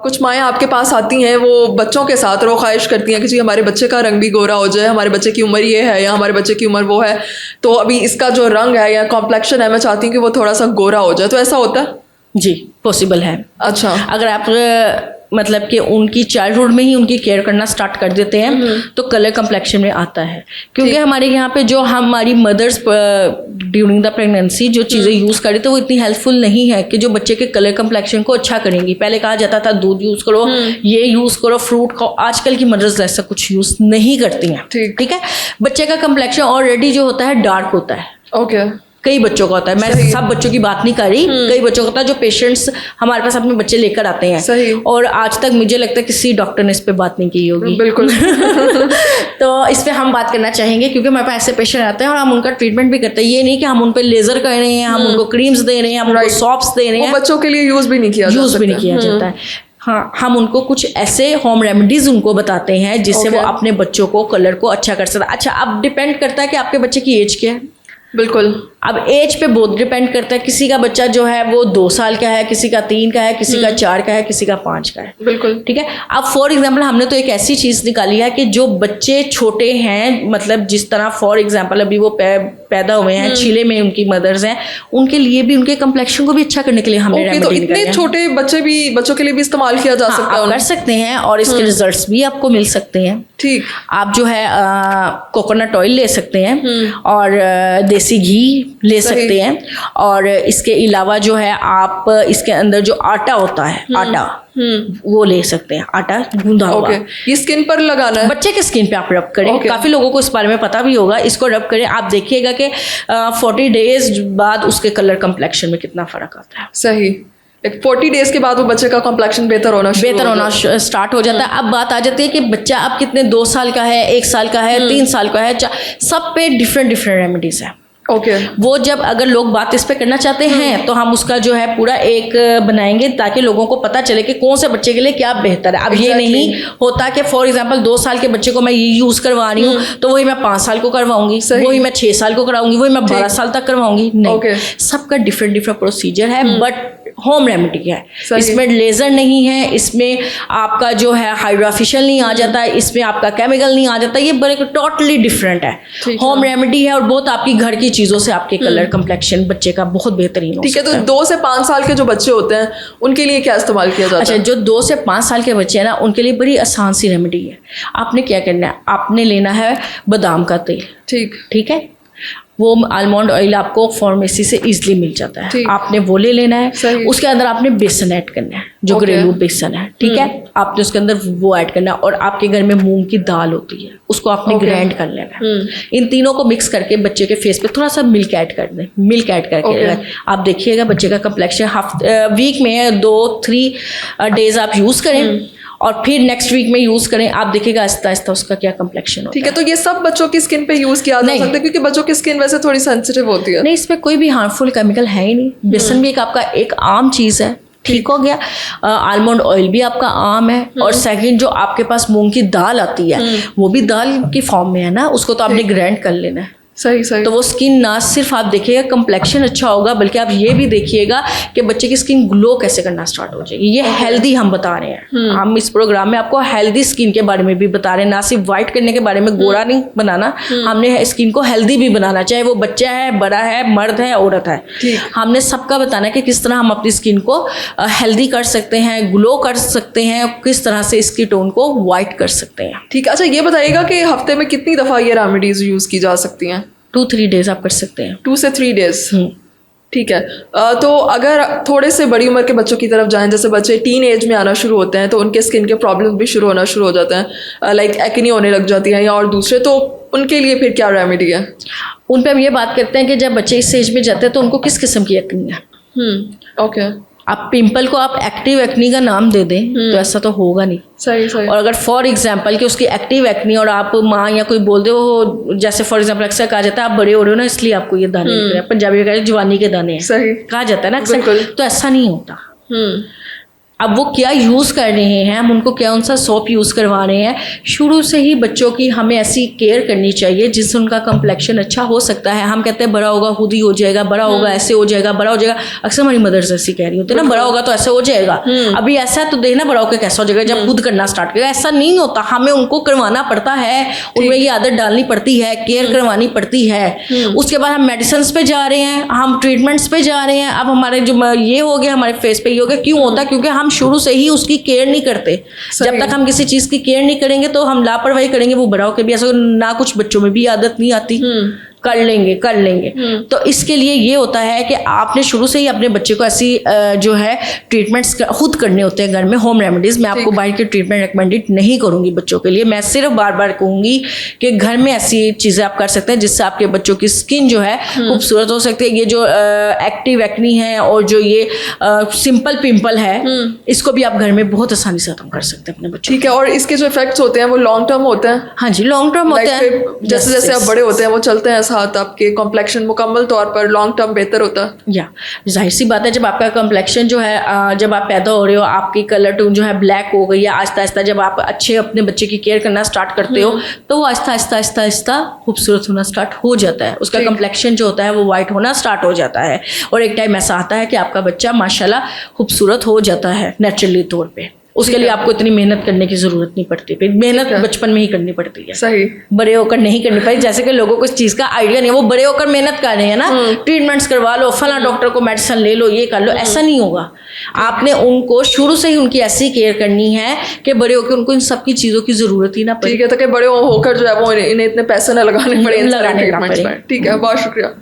कुछ माएँ आपके पास आती हैं वो बच्चों के साथ और वो ख्वाहिश करती हैं कि जी हमारे बच्चे का रंग भी गोरा हो जाए, हमारे बच्चे की उम्र ये है या हमारे बच्चे की उम्र वो है, तो अभी इसका जो रंग है या कॉम्प्लेक्शन है मैं चाहती हूँ कि वो थोड़ा सा गोरा हो जाए, तो ऐसा होता है? जी पॉसिबल है। अच्छा, अगर आप मतलब कि उनकी चाइल्डहुड में ही उनकी केयर करना स्टार्ट कर देते हैं तो कलर कम्प्लेक्शन में आता है। क्योंकि हमारे यहाँ पे जो हमारी मदर्स ड्यूरिंग द प्रेगनेंसी जो चीज़ें यूज़ करी तो वो इतनी हेल्पफुल नहीं है कि जो बच्चे के कलर कम्प्लेक्शन को अच्छा करेंगी। पहले कहा जाता था दूध यूज़ करो, ये यूज़ करो, फ्रूट खाओ। आजकल की मदर्स ऐसा कुछ यूज़ नहीं करती हैं। ठीक है, बच्चे का कम्प्लेक्शन ऑलरेडी जो होता है डार्क होता है। ओके, कई बच्चों का होता है, मैं सब बच्चों की बात नहीं कर रही, कई बच्चों का होता है जो पेशेंट्स हमारे पास अपने बच्चे लेकर आते हैं। सही। और आज तक मुझे लगता है किसी डॉक्टर ने इस पे बात नहीं की होगी। बिल्कुल। तो इस पे हम बात करना चाहेंगे क्योंकि हमारे पास ऐसे पेशेंट आते हैं और हम उनका ट्रीटमेंट भी करते हैं। ये नहीं कि हम उन पे लेजर कर रहे हैं, हम उनको क्रीम्स दे रहे हैं, हम उनको सॉप्स दे रहे हैं। बच्चों के लिए यूज भी नहीं किया जाता है। हाँ, हम उनको कुछ ऐसे होम रेमेडीज उनको बताते हैं जिससे वो अपने बच्चों को कलर को अच्छा कर सकता है। अच्छा, अब डिपेंड करता है कि आपके बच्चे की एज क्या है। बिल्कुल, अब एज पे बहुत डिपेंड करता है। किसी का बच्चा जो है वो 2 साल का है, किसी का 3 का है, किसी का 4 का है, किसी का 5 का है। बिल्कुल, ठीक है। अब फॉर एग्जांपल हमने तो एक ऐसी चीज़ निकाली है कि जो बच्चे छोटे हैं, मतलब जिस तरह फॉर एग्जांपल अभी वो पैदा हुए हैं, छिले में उनकी मदर्स हैं, उनके लिए भी उनके कम्प्लेक्शन को भी अच्छा करने के लिए हमने रेमेडी निकाली है। इतने छोटे बच्चों के लिए भी इस्तेमाल किया जा सकता है, कर सकते हैं और इसके रिजल्ट्स भी आपको मिल सकते हैं। ठीक, आप जो है कोकोनट ऑयल ले सकते हैं और देसी घी ले सकते हैं। और इसके अलावा जो है आप इसके अंदर जो आटा होता है, आटा वो ले सकते हैं, आटा गूंदा हुआ। ये स्किन पर लगाना है? बच्चे के स्किन पे आप रब करें। काफी लोगों को इस बारे में पता भी होगा। इसको रब करें, आप देखिएगा कि 40 डेज बाद उसके कलर कम्प्लेक्शन में कितना फर्क आता है। सही, 40 डेज के बाद वो बच्चे का कॉम्प्लेक्शन बेहतर होना स्टार्ट हो जाता है। अब बात आ जाती है कि बच्चा अब कितने 2 साल का है, 1 साल का है, 3 साल का है, सब पे डिफरेंट रेमेडीज है। वो जब अगर लोग बात इस पे करना चाहते हैं तो हम उसका जो है पूरा एक बनाएंगे ताकि लोगों को पता चले कि कौन से बच्चे के लिए क्या बेहतर है। अब ये नहीं होता कि फॉर एग्जांपल 2 साल के बच्चे को मैं ये यूज करवा रही हूँ तो वही मैं 5 साल को करवाऊंगी, वही मैं 6 साल को कराऊंगी, वही मैं 12 साल तक करवाऊंगी। नहीं, सबका डिफरेंट प्रोसीजर है, बट होम रेमेडी है। इसमें लेजर नहीं है, इसमें आपका जो है हाइड्रोफेशियल नहीं आ जाता है, इसमें आपका केमिकल नहीं आ जाता। ये बड़े टोटली डिफरेंट है। होम रेमेडी है और बहुत आपकी घर की चीजों से आपके कलर कम्प्लेक्शन बच्चे का बहुत बेहतरीन हो। ठीक है, तो 2 से 5 साल के जो बच्चे होते हैं उनके लिए क्या इस्तेमाल किया जाता है? अच्छा, जो 2 से 5 साल के बच्चे हैं ना, उनके लिए बड़ी आसान सी रेमेडी है। आपने क्या करना है, आपने लेना है बादाम का तेल। ठीक है, वो आलमंड ऑयल आपको फार्मेसी से इजीली मिल जाता है, आपने वो ले लेना है। उसके अंदर आपने बेसन ऐड करना है, जो घरेलू बेसन है। ठीक है, आपने उसके अंदर वो ऐड करना है। और आपके घर में मूंग की दाल होती है, उसको आपने ग्राइंड कर लेना है। इन तीनों को मिक्स करके बच्चे के फेस पे थोड़ा सा मिल्क ऐड कर दें। मिल्क ऐड करके आप देखिएगा बच्चे का कम्प्लेक्शन वीक में 2-3 डेज आप यूज करें और फिर नेक्स्ट वीक में यूज करें, आप देखिएगा आहिस्ता आहिस्ता उसका क्या कम्प्लेक्शन होता है। ठीक है, तो ये सब बच्चों की स्किन पे यूज किया जा सकता है क्योंकि बच्चों की स्किन वैसे थोड़ी सेंसिटिव होती है। नहीं, इसमें कोई भी हार्मफुल केमिकल है ही नहीं। बेसन भी आपका एक आम चीज है। ठीक हो गया, आलमंड ऑयल भी आपका आम है। और सेकंड, जो आपके पास मूंग की दाल आती है वो भी दाल की फॉर्म में है ना, उसको तो आपने ग्राइंड कर लेना है। सही। तो वो स्किन ना सिर्फ आप देखिएगा कम्प्लेक्शन अच्छा होगा, बल्कि आप ये भी देखिएगा कि बच्चे की स्किन ग्लो कैसे करना स्टार्ट हो जाएगी। ये हेल्दी हम बता रहे हैं। हम इस प्रोग्राम में आपको हेल्दी स्किन के बारे में भी बता रहे हैं, ना सिर्फ व्हाइट करने के बारे में, गोरा नहीं बनाना। हमने स्किन को हेल्दी भी बनाना, चाहे वो बच्चा है, बड़ा है, मर्द है, औरत है। हमने सबका बताना कि किस तरह हम अपनी स्किन को हेल्दी कर सकते हैं, ग्लो कर सकते हैं, किस तरह से इसकी टोन को व्हाइट कर सकते हैं। ठीक है, अच्छा ये बताइएगा कि हफ्ते में कितनी दफ़ा ये रेमेडीज यूज़ की जा सकती हैं? 2-3 डेज आप कर सकते हैं। 2 से 3 डेज। ठीक है, तो अगर थोड़े से बड़ी उम्र के बच्चों की तरफ जाएं, जैसे बच्चे टीन एज में आना शुरू होते हैं तो उनके स्किन के प्रॉब्लम्स भी शुरू हो जाते हैं, लाइक एक्ने होने लग जाती हैं या और दूसरे, तो उनके लिए फिर क्या रेमेडी है? उन पर हम ये बात करते हैं कि जब बच्चे इस एज में जाते हैं तो उनको किस किस्म की एक्ने है। ओके, आप पिंपल को आप एक्टिव एक्नी का नाम दे दें तो ऐसा तो होगा नहीं। सही। और अगर फॉर एग्जांपल कि उसकी एक्टिव एक्नी और आप माँ या कोई बोल दे वो, जैसे फॉर एग्जांपल अक्सर कहा जाता है आप बड़े हो रहे हो ना इसलिए आपको ये दाने निकल रहे हैं, पंजाबी में कहते हैं जवानी के दाने हैं, सही कहा जाता है ना अक्सर, तो ऐसा नहीं होता। अब वो क्या यूज़ कर रहे हैं, हम उनको कौन सा सोप यूज़ करवा रहे हैं, शुरू से ही बच्चों की हमें ऐसी केयर करनी चाहिए जिससे उनका कम्प्लेक्शन अच्छा हो सकता है। हम कहते हैं बड़ा होगा खुद ही हो जाएगा, बड़ा होगा ऐसे हो जाएगा, बड़ा हो जाएगा। अक्सर हमारी मदर्स ऐसी कह रही होती है ना, बड़ा होगा तो ऐसे हो जाएगा, अभी ऐसा है तो देखना बड़ा होकर कैसा हो जाएगा जब खुद करना स्टार्ट करेगा। ऐसा नहीं होता, हमें उनको करवाना पड़ता है, उनमें ये आदत डालनी पड़ती है, केयर करवानी पड़ती है। उसके बाद हम मेडिसिन पे जा रहे हैं, हम ट्रीटमेंट्स पे जा रहे हैं। अब हमारे जो ये हो गया, हमारे फेस पे ये हो गया, क्यों होता है? क्योंकि हम शुरू से ही उसकी केयर नहीं करते। जब तक हम किसी चीज़ की केयर नहीं करेंगे तो हम लापरवाही करेंगे, वो बड़ा होकर भी ऐसा, ना कुछ बच्चों में भी आदत नहीं आती, कर लेंगे। तो इसके लिए ये होता है कि आपने शुरू से ही अपने बच्चे को ऐसी जो है ट्रीटमेंट्स खुद करने होते हैं घर में, होम रेमेडीज। मैं आपको बाहर की ट्रीटमेंट रिकमेंडेड नहीं करूंगी बच्चों के लिए। मैं सिर्फ बार बार कहूंगी कि घर में ऐसी चीज़ें आप कर सकते हैं जिससे आपके बच्चों की स्किन जो है खूबसूरत हो सकती है। ये जो एक्टिव एक्नी है और जो ये सिंपल पिंपल है, इसको भी आप घर में बहुत आसानी से खत्म कर सकते हैं अपने बच्चों। ठीक है, और इसके जो इफेक्ट्स होते हैं वो लॉन्ग टर्म होते हैं? हाँ जी, लॉन्ग टर्म होते हैं। जैसे जैसे आप बड़े होते हैं वो चलते हैं साथ, आपके कॉम्प्लेक्शन मुकम्मल तौर पर लॉन्ग टर्म बेहतर होता है। या जाहिर सी बात है, जब आपका कॉम्प्लेक्शन जो है, जब आप पैदा हो रहे हो, आपकी कलर टोन जो है ब्लैक हो गई है, आहिस्ता आहिस्ता जब आप अच्छे अपने बच्चे की केयर करना स्टार्ट करते हो तो वो आहिस्ता आहिस्ता आहिस्ता आहिस्ता खूबसूरत होना स्टार्ट हो जाता है। उसका कॉम्प्लेक्शन जो होता है वो वाइट होना स्टार्ट हो जाता है, और एक टाइम ऐसा आता है कि आपका बच्चा माशाल्लाह खूबसूरत हो जाता है नेचुरली तौर पे। उसके लिए आपको इतनी मेहनत करने की जरूरत नहीं पड़ती, फिर मेहनत बचपन में ही करनी पड़ती है। सही, बड़े होकर नहीं करनी पड़ती। जैसे कि लोगों को इस चीज़ का आइडिया नहीं है, वो बड़े होकर मेहनत कर रहे हैं ना, ट्रीटमेंट्स करवा लो, फला डॉक्टर को मेडिसिन ले लो, ये कर लो, ऐसा नहीं होगा। आपने उनको शुरू से ही उनकी ऐसी केयर करनी है कि बड़े होकर उनको इन सब की चीज़ों की जरूरत ही ना पड़े। ठीक है, ताकि बड़े होकर जो है वो इन्हें इतने पैसे ना लगाने पड़े। लगाने ठीक है, बहुत शुक्रिया।